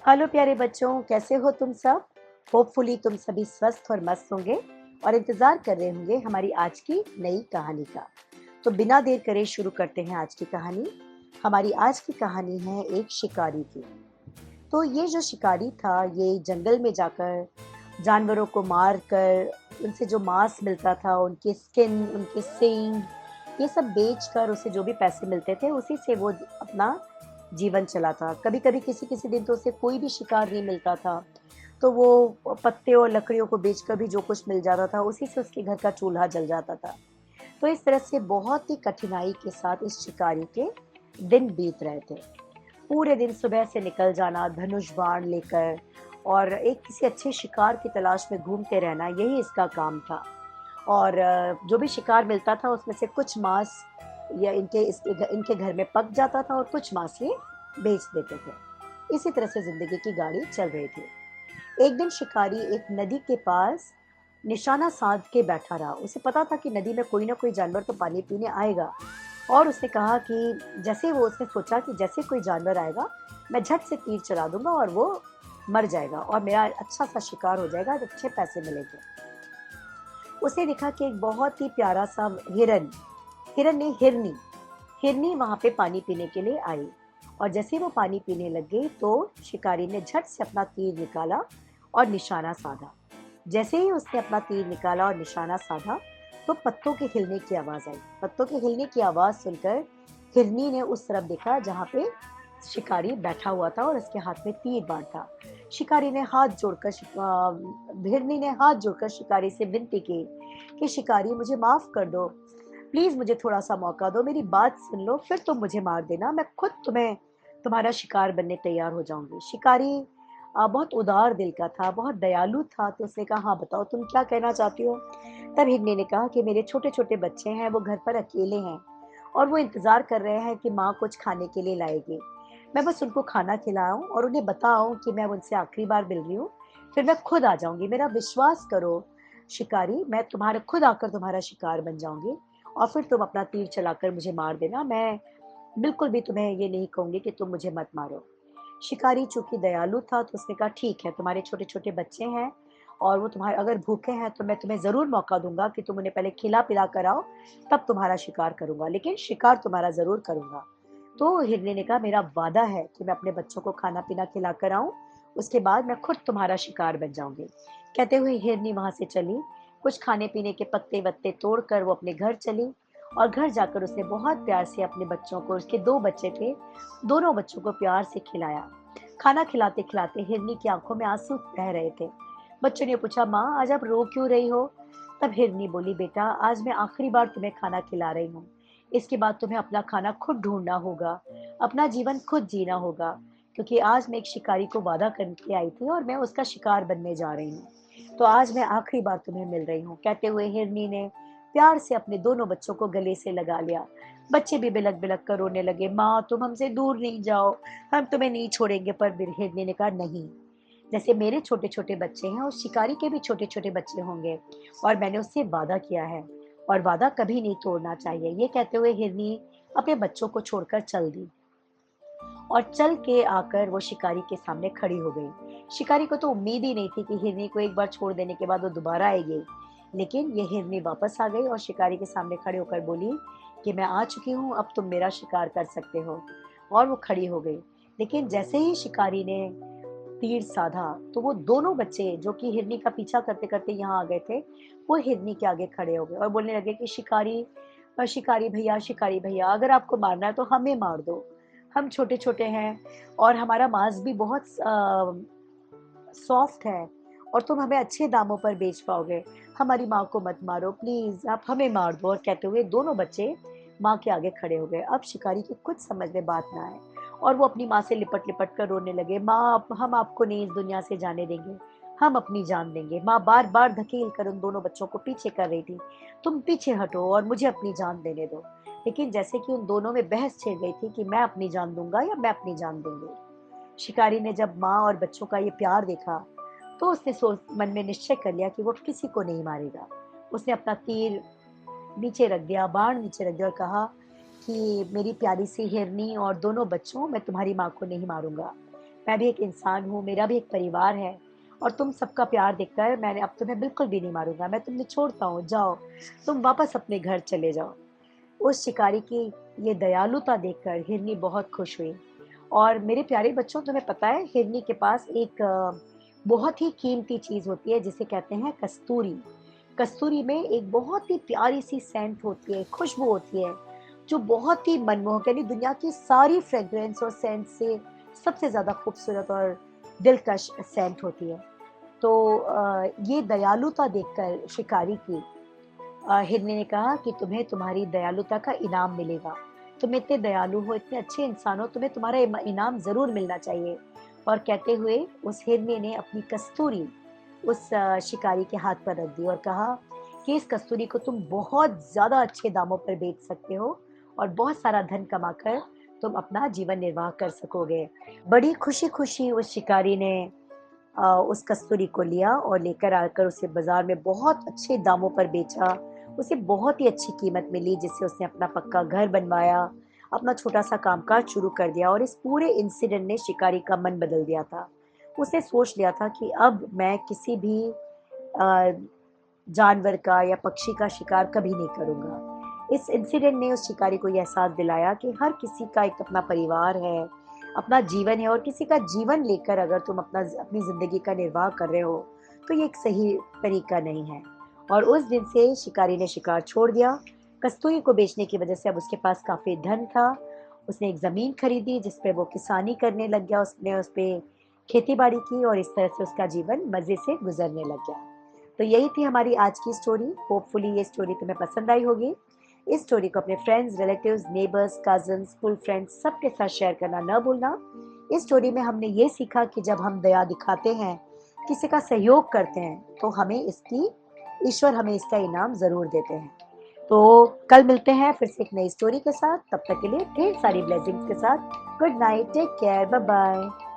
Hello प्यारे बच्चों, कैसे हो तुम सब? होपफुली तुम सभी स्वस्थ और मस्त होंगे और इंतज़ार कर रहे होंगे हमारी आज की नई कहानी का। तो बिना देर करे शुरू करते हैं आज की कहानी। हमारी आज की कहानी है एक शिकारी की। तो ये जो शिकारी था, ये जंगल में जाकर जानवरों को मार कर उनसे जो मांस मिलता था, उनकी स्किन, उनके सींग, ये सब बेचकर उसे जो भी पैसे मिलते थे, उसी से वो अपना जीवन चलाता। कभी-कभी किसी-किसी दिन तो उसे कोई भी शिकार नहीं मिलता था, तो वो पत्ते और लकड़ियों को बेचकर भी जो कुछ मिल जाता था, उसी से उसके घर का चूल्हा जल जाता था। तो इस तरह से बहुत ही कठिनाई के साथ इस शिकारी के दिन बीत रहे थे। पूरे दिन सुबह से निकल जाना धनुष बाण लेकर और एक किसी अच्छे शिकार की तलाश में घूमते रहना, यही इसका काम था। और जो भी शिकार मिलता था उसमें से कुछ मांस या इनके घर में पक जाता था और कुछ मांस ये बेच देते थे। इसी तरह से जिंदगी की गाड़ी चल रही थी। एक दिन शिकारी एक नदी के पास निशाना साध के बैठा रहा। उसे पता था कि नदी में कोई ना कोई जानवर तो पानी पीने आएगा और उसने कहा कि जैसे वो उसने सोचा कि जैसे कोई जानवर आएगा, मैं झट से तीर चला दूंगा और वो मर जाएगा और मेरा अच्छा सा शिकार हो जाएगा, अच्छे पैसे मिलेंगे। उसने देखा कि एक बहुत ही प्यारा सा हिरन, हिरन नहीं हिरनी, हिरनी वहां पे पानी पीने के लिए आई। और जैसे ही वो पानी पीने लग गई तो शिकारी ने झट से अपना तीर निकाला और निशाना साधा। जैसे ही उसने अपना तीर निकाला और निशाना साधा तो पत्तों के हिलने की आवाज आई। पत्तों के हिलने की आवाज सुनकर हिरनी ने उस तरफ देखा जहाँ पे शिकारी बैठा हुआ था और उसके हाथ में तीर बाण था। शिकारी ने हाथ जोड़कर हिरनी ने हाथ जोड़कर शिकारी से विनती की कि शिकारी, मुझे माफ कर दो, प्लीज मुझे थोड़ा सा मौका दो, मेरी बात सुन लो, फिर तुम मुझे मार देना, मैं खुद तुम्हारा शिकार बनने तैयार हो जाऊंगी। शिकारी बहुत उदार दिल का था, बहुत दयालु था, तो उसने कहा हाँ बताओ तुम क्या कहना चाहती हो। तब हिरनी ने कहा कि मेरे छोटे छोटे बच्चे हैं, वो घर पर अकेले हैं और वो इंतजार कर रहे हैं कि माँ कुछ खाने के लिए लाएगी। मैं बस उनको खाना खिलाऊं और उन्हें बताऊं कि मैं उनसे आखिरी बार मिल रही हूँ, फिर मैं खुद आ जाऊंगी। मेरा विश्वास करो शिकारी, मैं तुम्हारे खुद आकर तुम्हारा शिकार बन जाऊंगी और फिर तुम अपना तीर चलाकर मुझे मार देना। मैं बिल्कुल भी तुम्हें ये नहीं कहूंगी कि तुम मुझे मत मारो। शिकारी चूंकि दयालु था तो उसने कहा ठीक है, तुम्हारे छोटे छोटे बच्चे हैं और वो तुम्हारे अगर भूखे हैं तो मैं तुम्हें जरूर मौका दूंगा कि तुम उन्हें पहले खिला पिला कर आओ, तब तुम्हारा शिकार करूंगा, लेकिन शिकार तुम्हारा जरूर करूंगा। तो हिरनी ने कहा मेरा वादा है कि मैं अपने बच्चों को खाना पीना खिला कर आऊं, उसके बाद मैं खुद तुम्हारा शिकार बन जाऊंगी। कहते हुए हिरनी वहां से चली। कुछ खाने पीने के पत्ते वत्ते तोड़कर वो अपने घर चली और घर जाकर उसने बहुत प्यार से अपने बच्चों को, उसके दो बच्चे थे, दोनों बच्चों को प्यार से खिलाया। खाना खिलाते खिलाते हिरनी की आंखों में आंसू बह रहे थे। बच्चों ने पूछा माँ आज आप रो क्यों रही हो। तब हिरनी बोली बेटा आज मैं आखिरी बार तुम्हें खाना खिला रही हूँ, इसके बाद तुम्हें अपना खाना खुद ढूंढना होगा, अपना जीवन खुद जीना होगा, क्योंकि आज मैं एक शिकारी को वादा करके आई थी और मैं उसका शिकार बनने जा रही हूँ, तो आज मैं आखिरी बार तुम्हें मिल रही हूँ। कहते हुए हिरनी ने प्यार से अपने दोनों बच्चों को गले से लगा लिया। बच्चे भी बिलक बिलक कर रोने लगे, माँ तुम हमसे दूर नहीं जाओ, हम तुम्हें नहीं छोड़ेंगे। पर हिरनी ने कहा नहीं, जैसे मेरे छोटे छोटे बच्चे हैं उस शिकारी के भी छोटे छोटे बच्चे होंगे और मैंने उससे वादा किया है और वादा कभी नहीं तोड़ना चाहिए। ये कहते हुए हिरनी अपने बच्चों को छोड़कर चल दी और चल के आकर वो शिकारी के सामने खड़ी हो गई। शिकारी को तो उम्मीद ही नहीं थी कि हिरनी को एक बार छोड़ देने के बाद वो दोबारा आएगी, लेकिन ये हिरनी वापस आ गई और शिकारी के सामने खड़े होकर बोली कि मैं आ चुकी हूँ, अब तुम मेरा शिकार कर सकते हो। और वो खड़ी हो गई। लेकिन जैसे ही शिकारी ने तीर साधा तो वो दोनों बच्चे जो कि हिरनी का पीछा करते करते यहाँ आ गए थे, वो हिरनी के आगे खड़े हो गए और बोलने लगे कि शिकारी भैया अगर आपको मारना है तो हमें मार दो, हम छोटे छोटे हैं और हमारा मांस भी बहुत सॉफ्ट है और तुम हमें अच्छे दामों पर बेच पाओगे, हमारी माँ को मत मारो, प्लीज आप हमें मार दो। और कहते हुए दोनों बच्चे माँ के आगे खड़े हो गए। अब शिकारी की कुछ समझ में बात ना आए और वो अपनी माँ से लिपट लिपट कर रोने लगे, माँ हम आपको नहीं इस दुनिया से जाने देंगे, हम अपनी जान देंगे। माँ बार बार धकेल कर उन दोनों बच्चों को पीछे कर रही थी, तुम पीछे हटो और मुझे अपनी जान देने दो। लेकिन जैसे कि उन दोनों में बहस छिड़ गई थी कि मैं अपनी जान दूंगा या मैं अपनी जान दूंगी। शिकारी ने जब माँ और बच्चों का ये प्यार देखा तो उसने सोच मन में निश्चय कर लिया कि वो किसी को नहीं मारेगा। उसने अपना तीर नीचे रख दिया, बाण नीचे रख दिया और कहा कि मेरी प्यारी सी हिरनी और दोनों बच्चों, मैं तुम्हारी माँ को नहीं मारूंगा, मैं भी एक इंसान हूँ, मेरा भी एक परिवार है और तुम सबका प्यार देखकर मैंने अब तुम्हें बिल्कुल भी नहीं मारूँगा, मैं तुम्हें छोड़ता हूँ, जाओ, तुम वापस अपने घर चले जाओ। उस शिकारी की ये दयालुता देखकर हिरनी बहुत खुश हुई। और मेरे प्यारे बच्चों, तुम्हें पता है हिरनी के पास एक बहुत ही कीमती चीज़ होती है जिसे कहते हैं कस्तूरी। कस्तूरी में एक बहुत ही प्यारी सी सेंट होती है, खुशबू होती है, जो बहुत ही मनमोहक, यानी दुनिया की सारी फ्रेग्रेंस और सेंट से सबसे ज़्यादा खूबसूरत और दिलकश सेंट होती है। तो ये दयालुता देखकर शिकारी की हिरनी ने कहा कि तुम्हें तुम्हारी दयालुता का इनाम मिलेगा। तुम इतने दयालु हो, इतने अच्छे इंसान हो, तुम्हें तुम्हारा इनाम ज़रूर मिलना चाहिए। और कहते हुए उस हिरनी ने अपनी कस्तूरी उस शिकारी के हाथ पर रख दी और कहा कि इस कस्तूरी को तुम बहुत ज़्यादा अच्छे दामों पर बेच सकते हो और बहुत सारा धन कमाकर तुम अपना जीवन निर्वाह कर सकोगे। बड़ी खुशी-खुशी उस शिकारी ने उस कस्तूरी को लिया और लेकर आकर उसे बाज़ार में बहुत अच्छे दामों पर बेचा। उसे बहुत ही अच्छी कीमत मिली जिससे उसने अपना पक्का घर बनवाया, अपना छोटा-सा कामकाज शुरू कर दिया और इस पूरे इंसिडेंट ने शिकारी का मन बदल दिया था। उसने सोच लिया था कि अब मैं किसी भी अ, जानवर का या पक्षी का शिकार कभी नहीं करूँगा। इस इंसिडेंट ने उस शिकारी को ये एहसास दिलाया कि हर किसी का एक अपना परिवार है, अपना जीवन है और किसी का जीवन लेकर अगर तुम अपनी ज़िंदगी का निर्वाह कर रहे हो, तो ये एक सही तरीका नहीं है। और उस दिन से शिकारी ने शिकार छोड़ दिया। कस्तूरी को बेचने की वजह से अब उसके पास काफ़ी धन था। उसने एक ज़मीन खरीदी जिस पे वो किसानी करने लग गया, उसने उस पे खेती-बाड़ी की और इस तरह से उसका जीवन मज़े से गुज़रने लग गया। तो यही थी हमारी आज की स्टोरी। होपफुली ये स्टोरी तुम्हें पसंद आई होगी। इस स्टोरी को अपने friends, relatives, neighbours, cousins, school friends सबके साथ शेयर करना न भूलना। इस स्टोरी में हमने ये सीखा कि जब हम दया दिखाते हैं, किसी का सहयोग करते हैं, तो ईश्वर हमें इसका इनाम ज़रूर देते हैं। तो कल मिलते हैं फिर से एक नई स्टोरी के साथ। तब तक के लिए ढेर सारी ब्लेसिंग्स के साथ। Good night, take care, bye bye.